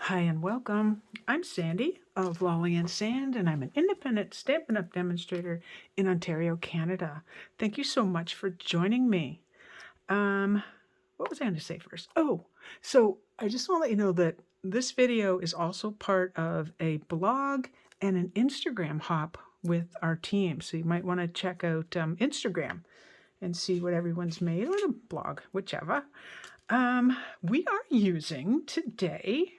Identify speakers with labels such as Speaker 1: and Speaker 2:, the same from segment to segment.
Speaker 1: Hi and welcome. I'm Sandy of Lolly and Sand, and I'm an independent Stampin' Up! Demonstrator in Ontario, Canada. Thank you so much for joining me. What was I going to say first? Oh, so I just want to let you know that this video is also part of a blog and an Instagram hop with our team. So you might want to check out Instagram and see what everyone's made, or the blog, whichever. We are using today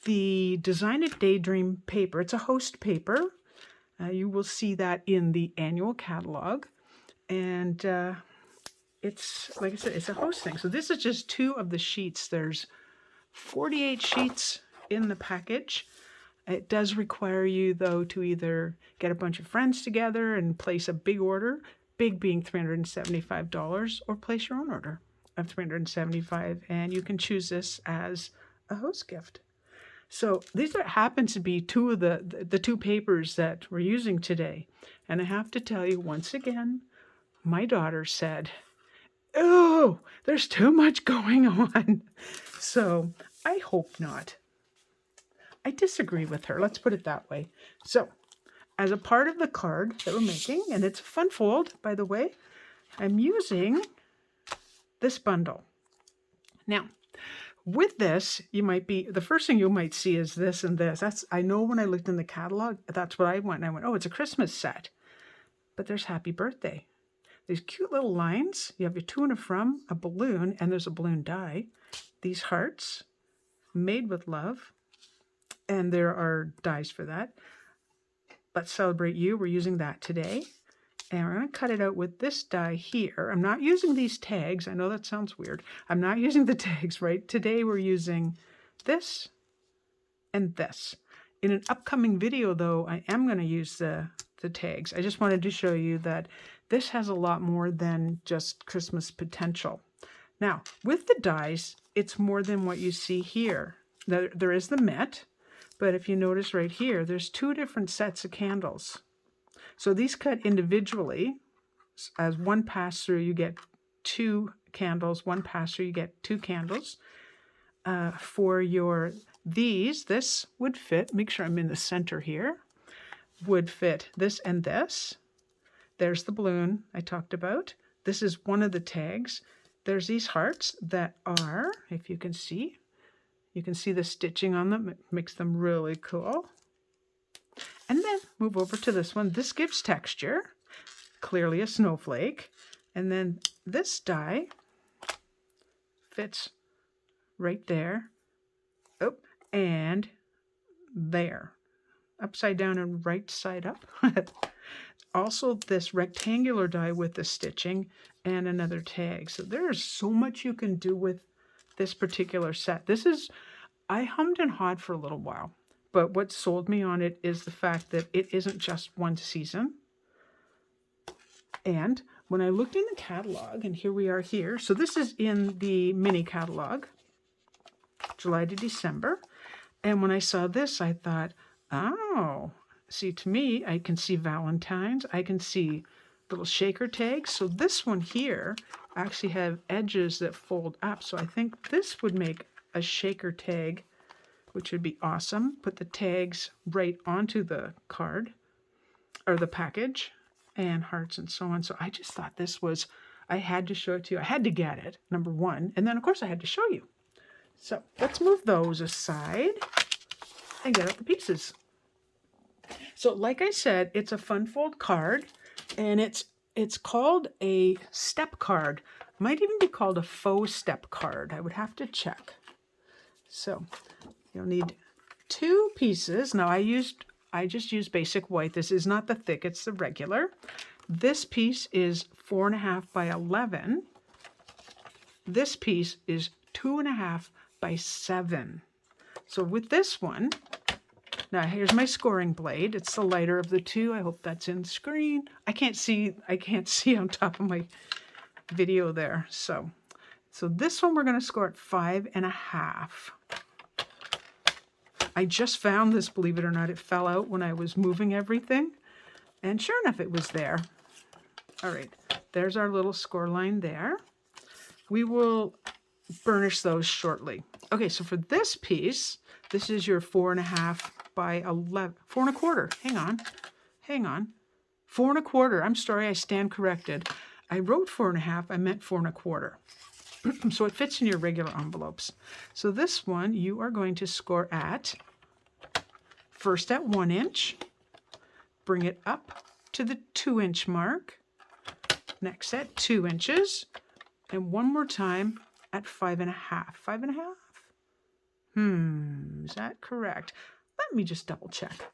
Speaker 1: the Design It Daydream paper. It's a host paper. You will see that in the annual catalog. And it's, like I said, it's a host thing. So this is just 2 of the sheets. There's 48 sheets in the package. It does require you, though, to either get a bunch of friends together and place a big order, big being $375, or place your own order of $375, and you can choose this as a host gift. So these happen to be 2 of the 2 papers that we're using today. And I have to tell you once again, my daughter said, "Oh, there's too much going on." So I hope not. I disagree with her. Let's put it that way. So as a part of the card that we're making, and it's a fun fold, by the way, I'm using this bundle. Now, with this, the first thing you might see is this and this. I know when I looked in the catalog, that's what I went. I went, oh, it's a Christmas set. But there's Happy Birthday. These cute little lines. You have your to and a from, a balloon, and there's a balloon die. These hearts, made with love. And there are dies for that. Let's celebrate you. We're using that today. And we're going to cut it out with this die here. I'm not using these tags. I know that sounds weird. I'm not using the tags, right? Today we're using this and this. In an upcoming video, though, I am going to use the tags. I just wanted to show you that this has a lot more than just Christmas potential. Now, with the dies, it's more than what you see here. There is the Met, but if you notice right here, there's 2 different sets of candles. So these cut individually. As one pass through, you get 2 candles. One pass through, you get 2 candles. For your this would fit. Make sure I'm in the center here. Would fit this and this. There's the balloon I talked about. This is one of the tags. There's these hearts that are, if you can see the stitching on them. It makes them really cool. And then move over to this one. This gives texture, clearly a snowflake. And then this die fits right there. Oh, and there. Upside down and right side up. Also this rectangular die with the stitching and another tag. So there's so much you can do with this particular set. I hummed and hawed for a little while. But what sold me on it is the fact that it isn't just one season. And when I looked in the catalog, and here we are here. So this is in the mini catalog, July to December. And when I saw this, I thought, oh, see, to me, I can see Valentine's. I can see little shaker tags. So this one here actually have edges that fold up. So I think this would make a shaker tag, which would be awesome. Put the tags right onto the card or the package, and hearts and so on. So I just thought I had to show it to you. I had to get it, number one. And then, of course, I had to show you. So let's move those aside and get out the pieces. So like I said, it's a fun fold card, and it's called a step card. Might even be called a faux step card. I would have to check. So you'll need 2 pieces. Now I just used basic white. This is not the thick, it's the regular. This piece is 4.5 by 11. This piece is 2.5 by 7. So with this one, now here's my scoring blade. It's the lighter of the 2. I hope that's in screen. I can't see on top of my video there. So this one we're going to score at 5.5. I just found this, believe it or not. It fell out when I was moving everything. And sure enough, it was there. All right, there's our little score line there. We will burnish those shortly. Okay, so for this piece, this is your 4.5 by 11, 4.25. Hang on. 4.25. I'm sorry, I stand corrected. I wrote 4.5, I meant 4.25. So it fits in your regular envelopes. So this one you are going to score at, first at 1 inch, bring it up to the 2-inch mark, next at 2 inches, and one more time at 5.5. 5.5? Is that correct? Let me just double check.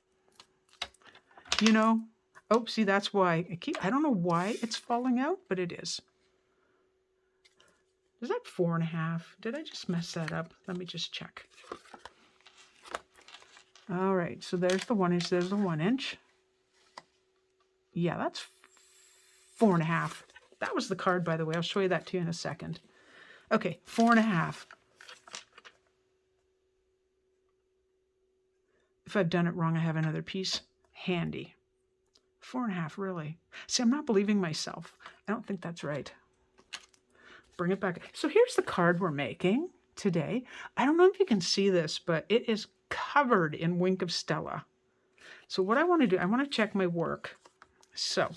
Speaker 1: You know, oh, see, that's why I don't know why it's falling out, but it is. Is that 4.5? Did I just mess that up? Let me just check. All right, so there's the 1 inch, there's the 1 inch. Yeah, that's 4.5. That was the card, by the way. I'll show you that to you in a second. Okay, 4.5. If I've done it wrong, I have another piece handy. 4.5, really? See, I'm not believing myself. I don't think that's right. Bring it back. So here's the card we're making today. I don't know if you can see this, but it is covered in Wink of Stella. So what I want to do, I want to check my work. So,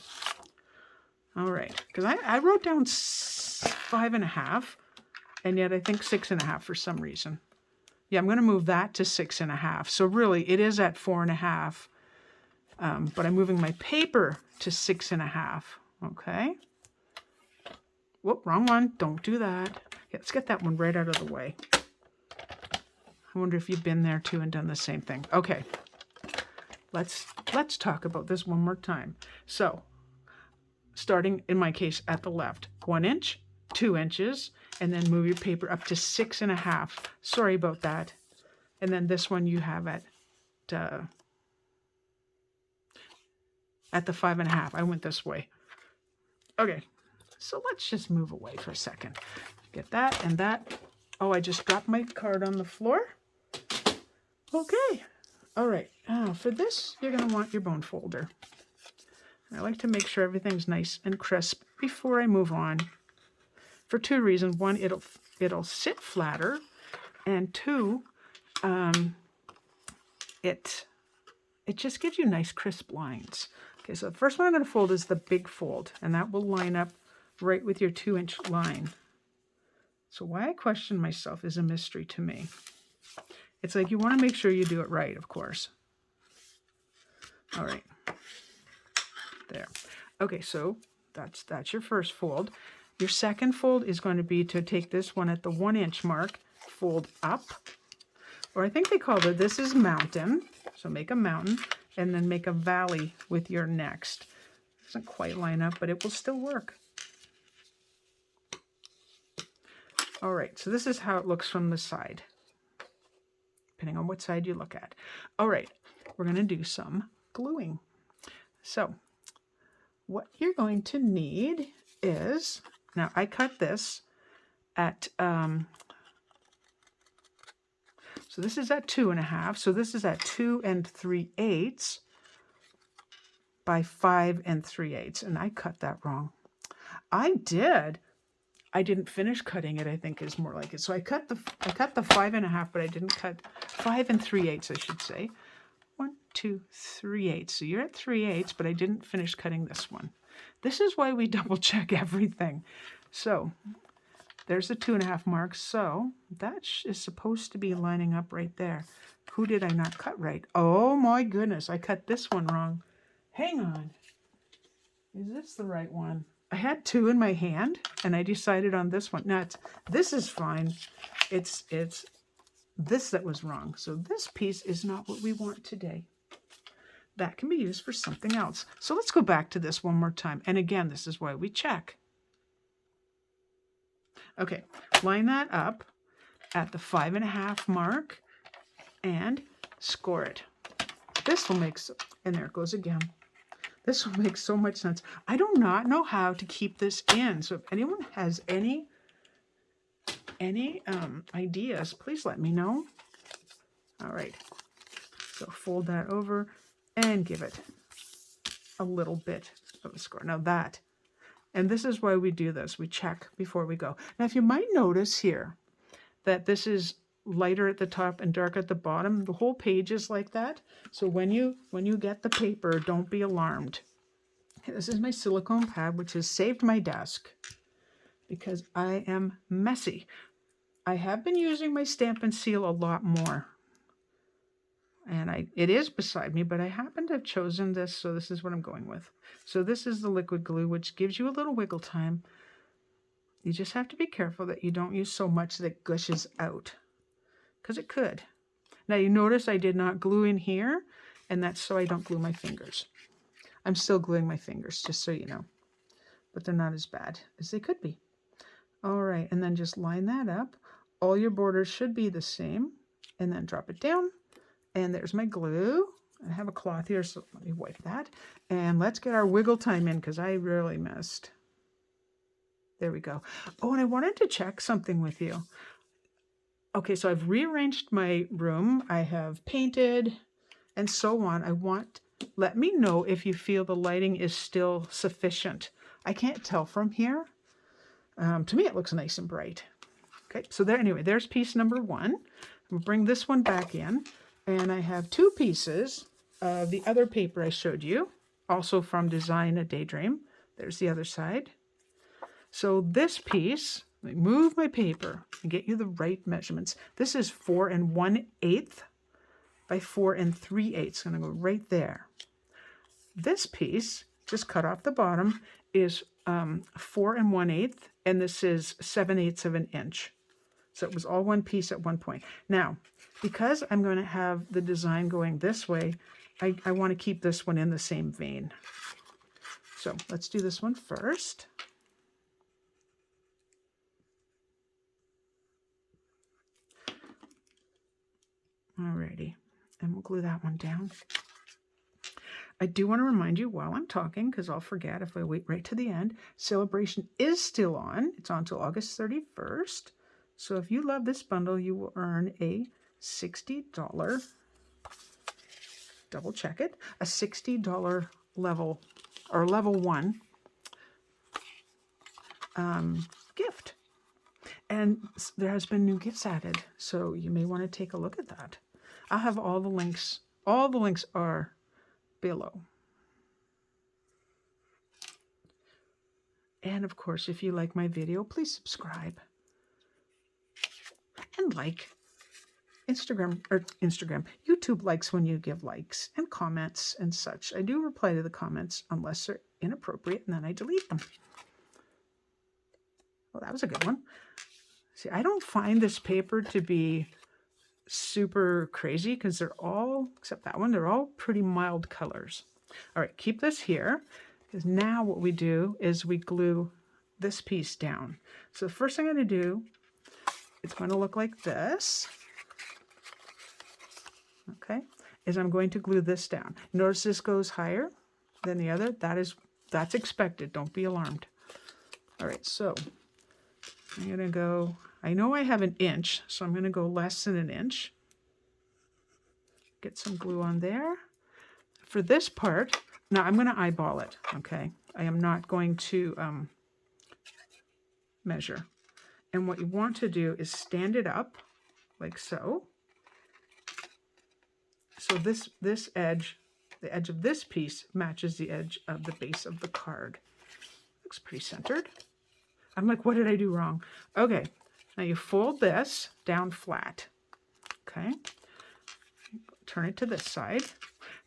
Speaker 1: all right, because I wrote down 5.5, and yet I think 6.5 for some reason. Yeah, I'm going to move that to 6.5. So really, it is at 4.5, but I'm moving my paper to 6.5. Okay. Whoop, wrong one. Don't do that. Yeah, let's get that one right out of the way. I wonder if you've been there too and done the same thing. Okay. Let's talk about this one more time. So, starting in my case at the left, 1 inch, 2 inches, and then move your paper up to 6.5. Sorry about that. And then this one you have at the 5.5. I went this way. Okay. So let's just move away for a second. Get that and that. Oh, I just dropped my card on the floor. Okay. All right. For this, you're going to want your bone folder. I like to make sure everything's nice and crisp before I move on. For 2 reasons. 1, it'll sit flatter. And 2, it just gives you nice crisp lines. Okay, so the first one I'm going to fold is the big fold. And that will line up right with your 2-inch line. So why I question myself is a mystery to me. It's like you want to make sure you do it right, of course. All right. There. Okay, so that's your first fold. Your second fold is going to be to take this one at the 1-inch mark, fold up. Or I think they called it, this is mountain. So make a mountain and then make a valley with your next. It doesn't quite line up, but it will still work. All right, so this is how it looks from the side, depending on what side you look at. All right, we're going to do some gluing. So what you're going to need is, now I cut this at, so this is at 2.5, so this is at 2 3/8 by 5 3/8, and I cut that wrong. I didn't finish cutting it, I think is more like it. So I cut the 5.5, but I didn't cut 5 3/8, I should say. 1, 2, 3/8. So you're at 3/8, but I didn't finish cutting this one. This is why we double check everything. So there's the 2.5 mark. So that is supposed to be lining up right there. Who did I not cut right? Oh my goodness, I cut this one wrong. Hang on. Is this the right one? I had 2 in my hand, and I decided on this one. Now, this is fine. It's this that was wrong. So this piece is not what we want today. That can be used for something else. So let's go back to this one more time. And again, this is why we check. Okay, line that up at the 5.5 mark and score it. This will make, and there it goes again. This will make so much sense. I do not know how to keep this in. So if anyone has any ideas, please let me know. All right. So fold that over and give it a little bit of a score. Now that, and this is why we do this. We check before we go. Now, if you might notice here, that this is lighter at the top and dark at the bottom. The whole page is like that. So when you get the paper, don't be alarmed. This is my silicone pad, which has saved my desk because I am messy. I have been using my Stampin' Seal a lot more. And it is beside me, but I happen to have chosen this, so this is what I'm going with. So this is the liquid glue, which gives you a little wiggle time. You just have to be careful that you don't use so much that it gushes out, because it could. Now you notice I did not glue in here, and that's so I don't glue my fingers. I'm still gluing my fingers, just so you know, but they're not as bad as they could be. All right, and then just line that up. All your borders should be the same, and then drop it down. And there's my glue. I have a cloth here, so let me wipe that. And let's get our wiggle time in, because I really missed. There we go. Oh, and I wanted to check something with you. Okay, so I've rearranged my room. I have painted and so on. Let me know if you feel the lighting is still sufficient. I can't tell from here. To me, it looks nice and bright. Okay, so anyway, there's piece number 1. We'll bring this one back in. And I have 2 pieces of the other paper I showed you, also from Design a Daydream. There's the other side. So this piece, let me move my paper and get you the right measurements. This is 4 1/8 by 4 3/8. It's going to go right there. This piece, just cut off the bottom, is 4 1/8, and this is 7/8 of an inch. So it was all one piece at one point. Now, because I'm going to have the design going this way, I want to keep this one in the same vein. So let's do this one first. Alrighty, and we'll glue that one down. I do want to remind you while I'm talking, because I'll forget if I wait right to the end, Celebration is still on. It's on till August 31st. So if you love this bundle, you will earn a $60, double check it, a $60 level, or level 1 gift. And there has been new gifts added, so you may want to take a look at that. I'll have all the links. All the links are below. And of course, if you like my video, please subscribe. And like. YouTube likes when you give likes and comments and such. I do reply to the comments unless they're inappropriate, and then I delete them. Well, that was a good one. See, I don't find this paper to be super crazy because they're all, except that one, they're all pretty mild colors. All right, keep this here, because now what we do is we glue this piece down. So the first thing I'm going to do, it's going to look like this. Okay, is I'm going to glue this down. Notice this goes higher than the other. That's expected. Don't be alarmed. All right, so I'm going to go, I know I have an inch, so I'm going to go less than an inch. Get some glue on there. For this part, now I'm going to eyeball it, okay? I am not going to measure. And what you want to do is stand it up like so. So this edge, the edge of this piece matches the edge of the base of the card. Looks pretty centered. I'm like, what did I do wrong? Okay, now you fold this down flat. Okay, turn it to this side.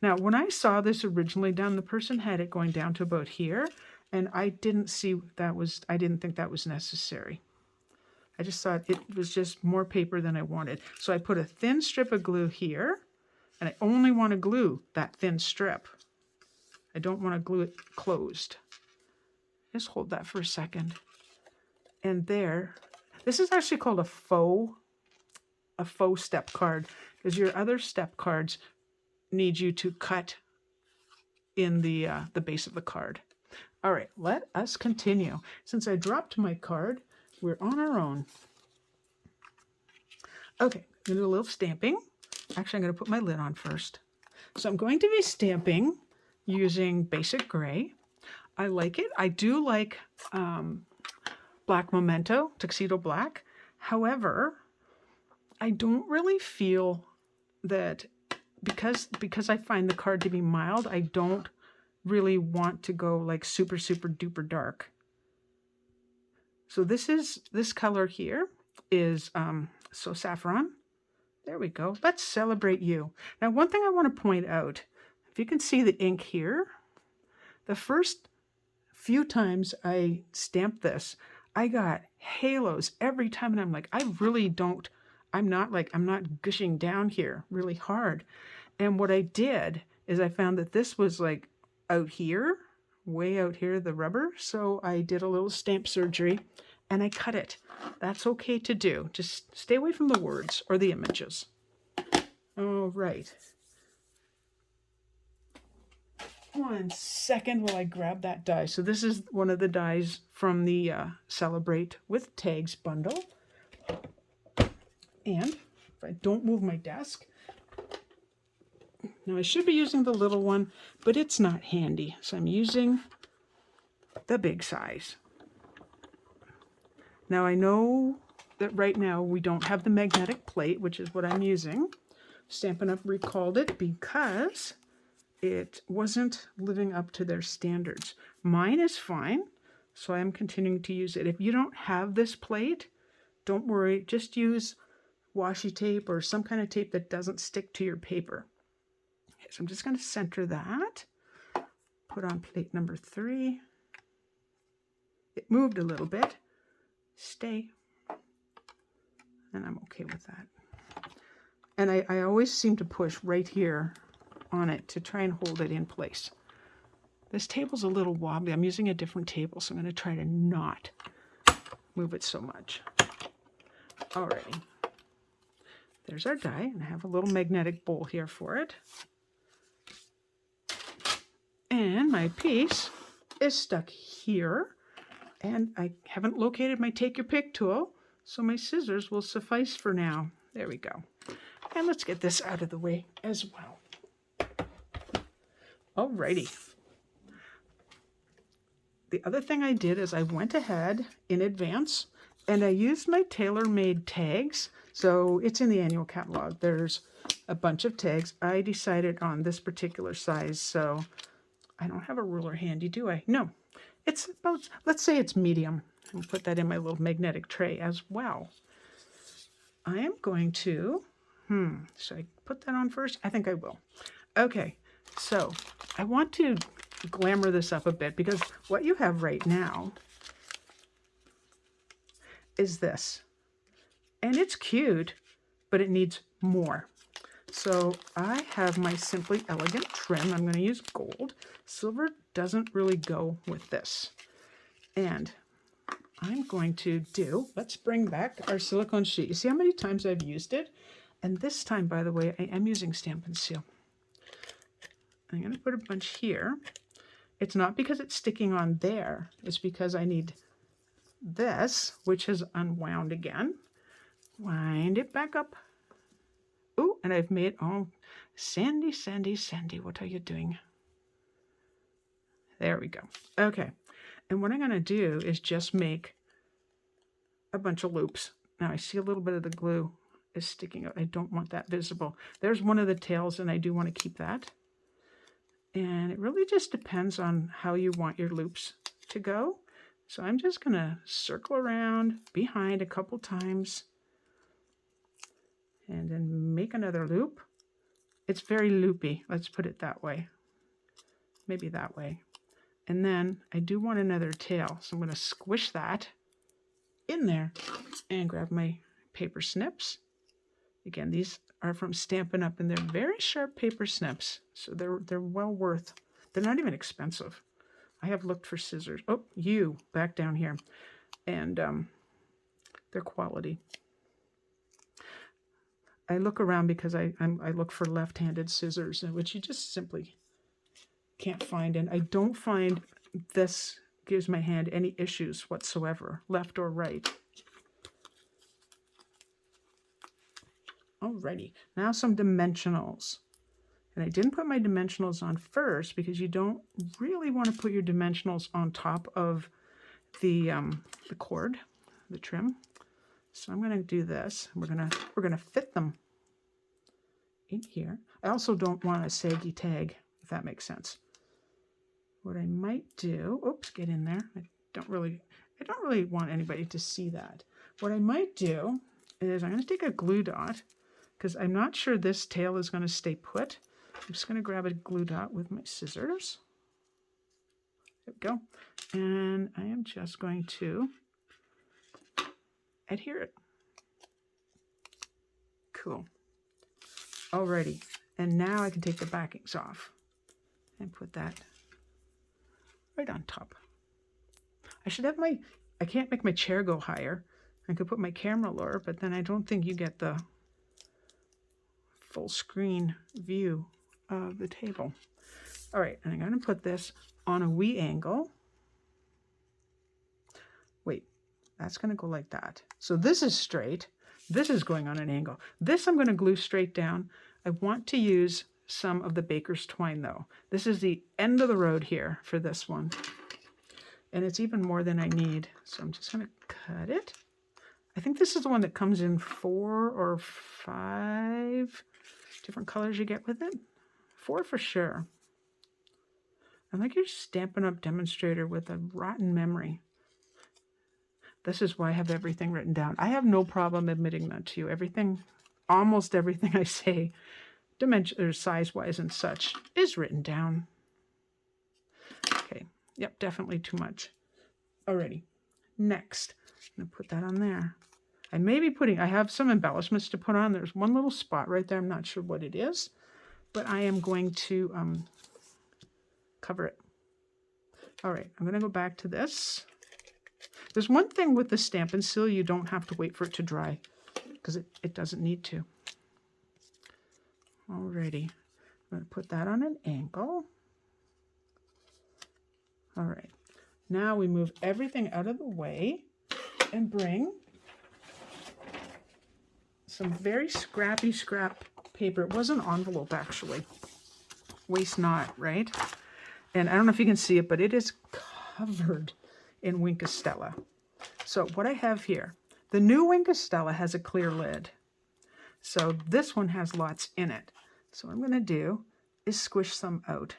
Speaker 1: Now, when I saw this originally done, the person had it going down to about here, and I didn't think that was necessary. I just thought it was just more paper than I wanted. So I put a thin strip of glue here, and I only want to glue that thin strip. I don't want to glue it closed. Just hold that for a second. And there, this is actually called a faux step card, because your other step cards need you to cut in the base of the card. All right, let us continue. Since I dropped my card, we're on our own. Okay, I'm going to do a little stamping. Actually, I'm going to put my lid on first. So I'm going to be stamping using basic gray. I like it. I do like black memento, tuxedo black. However, I don't really feel that because I find the card to be mild, I don't really want to go like super duper dark. So this color here is so saffron. There we go. Let's celebrate you. Now, one thing I want to point out, if you can see the ink here, the first few times I stamped this, I got halos every time, and I'm like, I really don't, I'm not gushing down here really hard. And what I did is I found that this was like out here, way out here, the rubber. So I did a little stamp surgery and I cut it. That's okay to do. Just stay away from the words or the images. All right. 1 second while I grab that die. So this is one of the dies from the Celebrate with Tags bundle. And if I don't move my desk, now I should be using the little one, but it's not handy. So I'm using the big size. Now I know that right now we don't have the magnetic plate, which is what I'm using. Stampin' Up! Recalled it because it wasn't living up to their standards. Mine is fine, so I'm continuing to use it. If you don't have this plate, don't worry. Just use washi tape or some kind of tape that doesn't stick to your paper. Okay, so I'm just going to center that. Put on plate number 3. It moved a little bit. Stay. And I'm okay with that. And I always seem to push right here on it to try and hold it in place. This table's a little wobbly. I'm using a different table, so I'm going to try to not move it so much. Alrighty. There's our die, and I have a little magnetic bowl here for it. And my piece is stuck here, and I haven't located my take your pick tool, so my scissors will suffice for now. There we go. And let's get this out of the way as well. Alrighty. The other thing I did is I went ahead in advance and I used my tailor-made tags. So it's in the annual catalog. There's a bunch of tags. I decided on this particular size, so I don't have a ruler handy, do I? No. It's about, let's say it's medium. I'll put that in my little magnetic tray as well. I am going to, should I put that on first? I think I will. Okay, so I want to glamour this up a bit because what you have right now is this. And it's cute, but it needs more. So I have my Simply Elegant trim. I'm going to use gold. Silver doesn't really go with this. And I'm going to do, let's bring back our silicone sheet. You see how many times I've used it? And this time, by the way, I am using Stampin' Seal. I'm going to put a bunch here. It's not because it's sticking on there. It's because I need this, which has unwound again. Wind it back up. Ooh, and I've made, oh, Sandy, Sandy, Sandy, what are you doing? There we go. Okay. And what I'm going to do is just make a bunch of loops. Now I see a little bit of the glue is sticking out. I don't want that visible. There's one of the tails, and I do want to keep that. And it really just depends on how you want your loops to go. So I'm just going to circle around behind a couple times and then make another loop. It's very loopy. Let's put it that way. Maybe that way. And then I do want another tail. So I'm going to squish that in there and grab my paper snips. Again, these are from Stampin' Up, and they're very sharp paper snips. So they're well worth. They're not even expensive. I have looked for scissors. Oh, you back down here. And they're quality. I look around because I look for left-handed scissors, which you just simply can't find. And I don't find this gives my hand any issues whatsoever, left or right. Alrighty, now some dimensionals. And I didn't put my dimensionals on first because you don't really want to put your dimensionals on top of the cord, the trim. So I'm going to do this. We're going to fit them in here. I also don't want a saggy tag, if that makes sense. What I might do, oops, get in there. I don't really want anybody to see that. What I might do is I'm going to take a glue dot, because I'm not sure this tail is going to stay put. I'm just going to grab a glue dot with my scissors. There we go. And I am just going to adhere it. Cool. Alrighty. And now I can take the backings off and put that right on top. I should have I can't make my chair go higher. I could put my camera lower, but then I don't think you get the full screen view of the table. All right, and I'm going to put this on a wee angle. Wait, that's going to go like that. So this is straight. This is going on an angle. This I'm going to glue straight down. I want to use some of the baker's twine though. This is the end of the road here for this one. And it's even more than I need. So I'm just going to cut it. I think this is the one that comes in 4 or 5 different colors you get with it. 4 for sure. I like your Stampin' Up! Demonstrator with a rotten memory. This is why I have everything written down. I have no problem admitting that to you. Everything, almost everything I say, dimension or size-wise and such, is written down. Okay, yep, definitely too much. Alrighty, next, I'm gonna put that on there. I have some embellishments to put on. There's one little spot right there. I'm not sure what it is, but I am going to cover it. All right, I'm gonna go back to this. There's one thing with the Stampin' Seal, you don't have to wait for it to dry because it doesn't need to. Alrighty, I'm gonna put that on an angle. All right, now we move everything out of the way and bring some very scrappy scrap paper. It was an envelope actually. Waste not, right? And I don't know if you can see it, but it is covered in Wink of Stella. So what I have here, the new Wink of Stella has a clear lid. So this one has lots in it. So what I'm going to do is squish some out.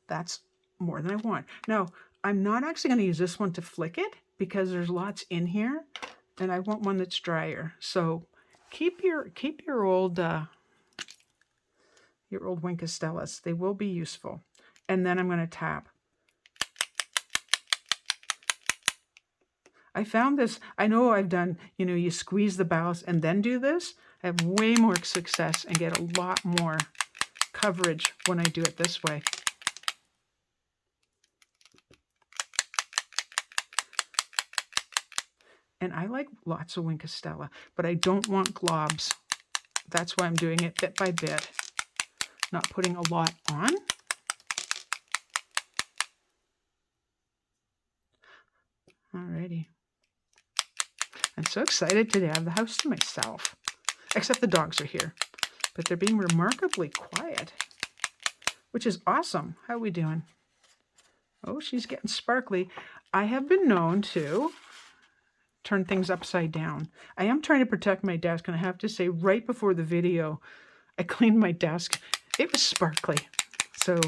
Speaker 1: That's more than I want. Now, I'm not actually going to use this one to flick it because there's lots in here and I want one that's drier. So keep your old Wink of Stellas. They will be useful. And then I'm going to tap. I found this, I know I've done, you squeeze the ballast and then do this. I have way more success and get a lot more coverage when I do it this way. And I like lots of Wink of Stella, but I don't want globs. That's why I'm doing it bit by bit, not putting a lot on. Alrighty. I'm so excited today. I have the house to myself, except the dogs are here, but they're being remarkably quiet, which is awesome. How are we doing? Oh, she's getting sparkly. I have been known to turn things upside down. I am trying to protect my desk, and I have to say, right before the video, I cleaned my desk. It was sparkly. So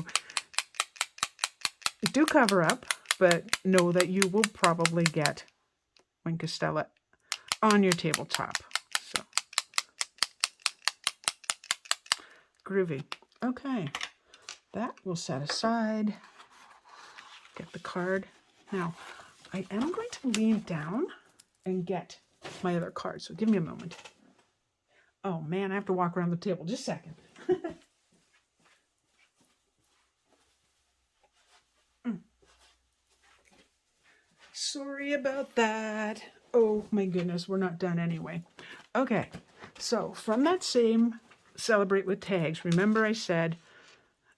Speaker 1: do cover up, but know that you will probably get Wink of Stella on your tabletop. So groovy. Okay, that we'll set aside. Get the card. Now, I am going to lean down and get my other card. So give me a moment. Oh man, I have to walk around the table. Just a second. Sorry about that. Oh my goodness, we're not done anyway. Okay, so from that same Celebrate with Tags, remember I said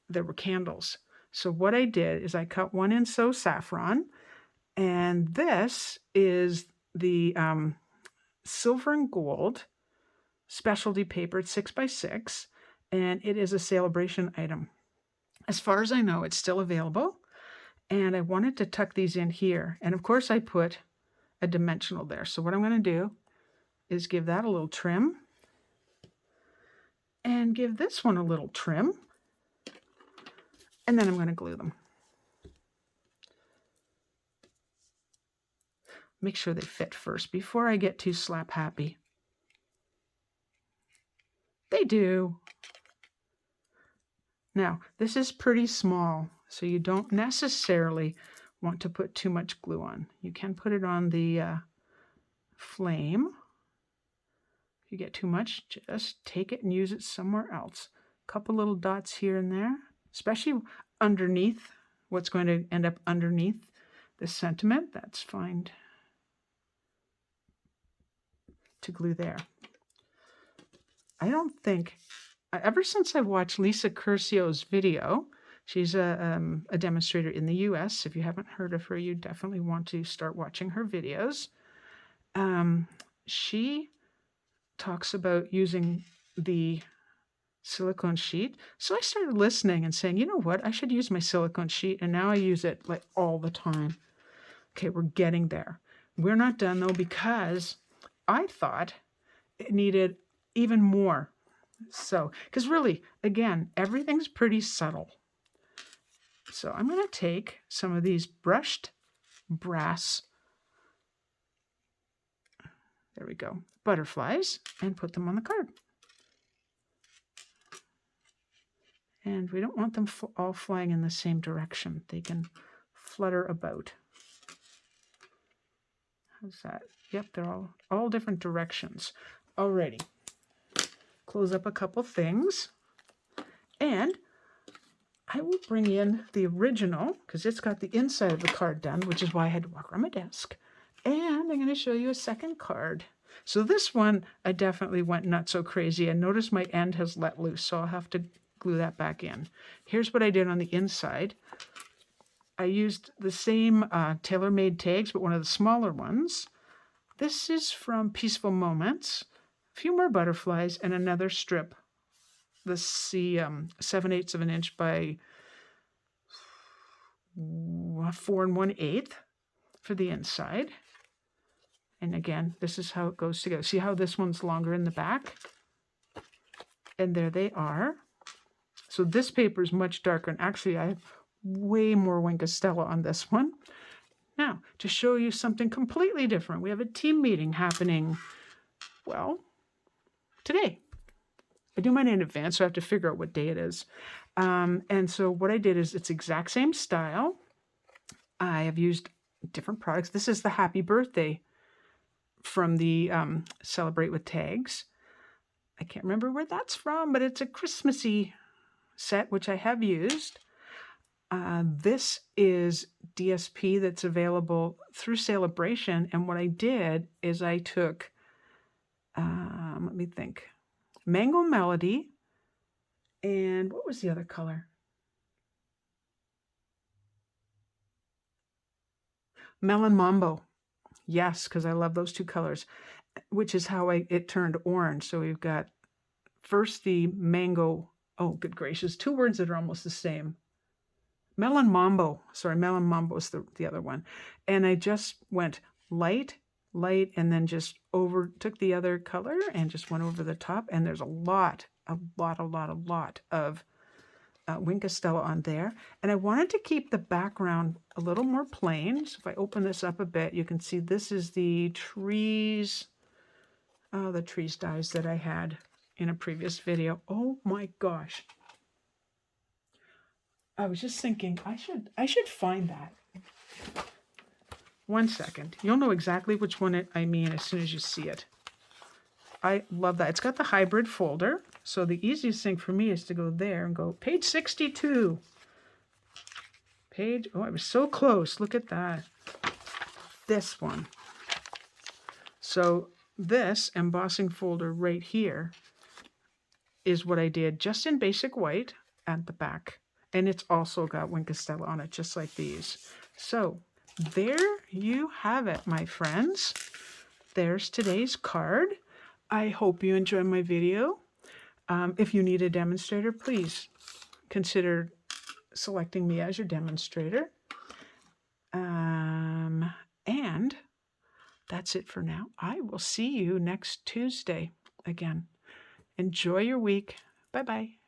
Speaker 1: there were candles. So what I did is I cut one in So Saffron, and this is the silver and gold specialty paper. It's 6x6, and it is a celebration item. As far as I know, it's still available. And I wanted to tuck these in here. And of course I put a dimensional there. So what I'm going to do is give that a little trim and give this one a little trim. And then I'm going to glue them. Make sure they fit first before I get too slap happy. They do. Now, this is pretty small, so you don't necessarily want to put too much glue on. You can put it on the flame. If you get too much, just take it and use it somewhere else. A couple little dots here and there, especially underneath what's going to end up underneath the sentiment. That's fine to glue there. I don't think, ever since I've watched Lisa Curcio's video, she's a demonstrator in the US. If you haven't heard of her, you definitely want to start watching her videos. She talks about using the silicone sheet. So I started listening and saying, you know what, I should use my silicone sheet. And now I use it like all the time. Okay, we're getting there. We're not done though, because I thought it needed even more. So, because really, again, everything's pretty subtle. So I'm going to take some of these brushed brass, there we go, butterflies, and put them on the card. And we don't want them all flying in the same direction. They can flutter about. How's that? Yep, they're all different directions. Alrighty. Close up a couple things. And I will bring in the original, because it's got the inside of the card done, which is why I had to walk around my desk. And I'm going to show you a second card. So this one, I definitely went not so crazy. And notice my end has let loose, so I'll have to glue that back in. Here's what I did on the inside. I used the same tailor-made tags, but one of the smaller ones. This is from Peaceful Moments. A few more butterflies and another strip. Let's see, 7/8 of an inch by 4 1/8 for the inside. And again, this is how it goes together. See how this one's longer in the back? And there they are. So this paper is much darker. And actually, I have way more Wink of Stella on this one. Now, to show you something completely different, we have a team meeting happening, well, today. I do mine in advance, so I have to figure out what day it is. And so what I did is it's exact same style. I have used different products. This is the Happy Birthday from the Celebrate with Tags. I can't remember where that's from, but it's a Christmassy set, which I have used. This is DSP that's available through Celebration. And what I did is I took, let me think, Mango Melody, and what was the other color? Melon Mambo. Yes, because I love those two colors, which is how it turned orange. So we've got first the mango. Oh, good gracious. Two words that are almost the same. Melon Mambo. Sorry, Melon Mambo is the other one. And I just went light, and then just took the other color and just went over the top. And there's a lot of Wink of Stella on there. And I wanted to keep the background a little more plain. So if I open this up a bit, you can see this is the trees, the trees dies that I had in a previous video. Oh my gosh. I was just thinking I should find that. 1 second. You'll know exactly which one I mean as soon as you see it. I love that. It's got the hybrid folder. So the easiest thing for me is to go there and go page 62. Oh, I was so close. Look at that. This one. So this embossing folder right here is what I did just in basic white at the back. And it's also got Wink of Stella on it, just like these. So there you have it, my friends. There's today's card. I hope you enjoyed my video. If you need a demonstrator, please consider selecting me as your demonstrator. And that's it for now. I will see you next Tuesday again. Enjoy your week. Bye-bye.